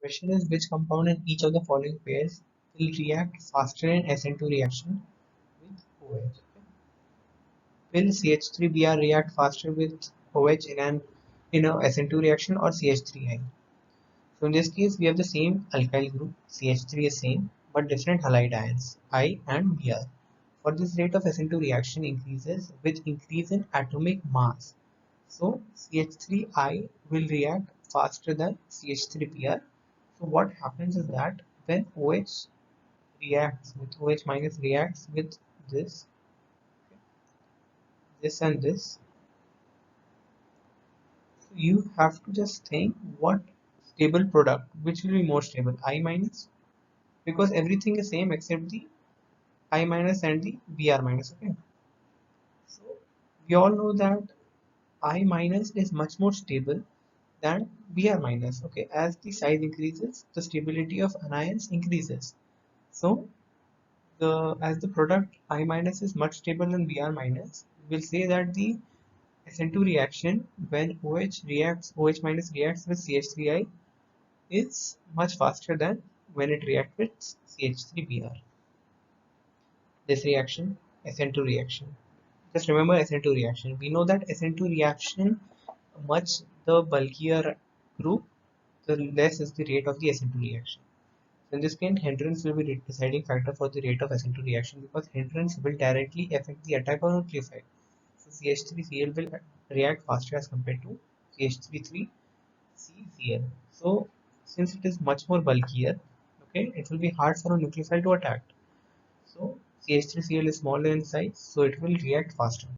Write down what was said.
Question is, which compound in each of the following pairs will react faster in SN2 reaction with OH? Okay. Will CH3Br react faster with OH in a SN2 reaction or CH3I? So in this case, we have the same alkyl group, CH3 is same, but different halide ions, I and Br. For this rate of SN2 reaction increases with increase in atomic mass. So CH3I will react faster than CH3Br. So what happens is that when OH reacts with OH minus reacts with this, this and this, so you have to just think what stable product, which will be more stable, I minus, because everything is same except the I minus and the Br minus. Okay, so we all know that I minus is much more stable than Br minus. Okay, as the size increases, the stability of anions increases. So as the product I minus is much stable than Br minus, we'll say that the SN2 reaction when OH minus reacts with CH3I is much faster than when it reacts with CH3Br. This reaction, SN2 reaction. Just remember SN2 reaction. We know that SN2 reaction, much the bulkier group, the less is the rate of the SN2 reaction. In this case, hindrance will be the deciding factor for the rate of SN2 reaction because hindrance will directly affect the attack on nucleophile. So CH3Cl will react faster as compared to CH3CCl. So since it is much more bulkier, okay, it will be hard for a nucleophile to attack. So CH3Cl is smaller in size, so it will react faster.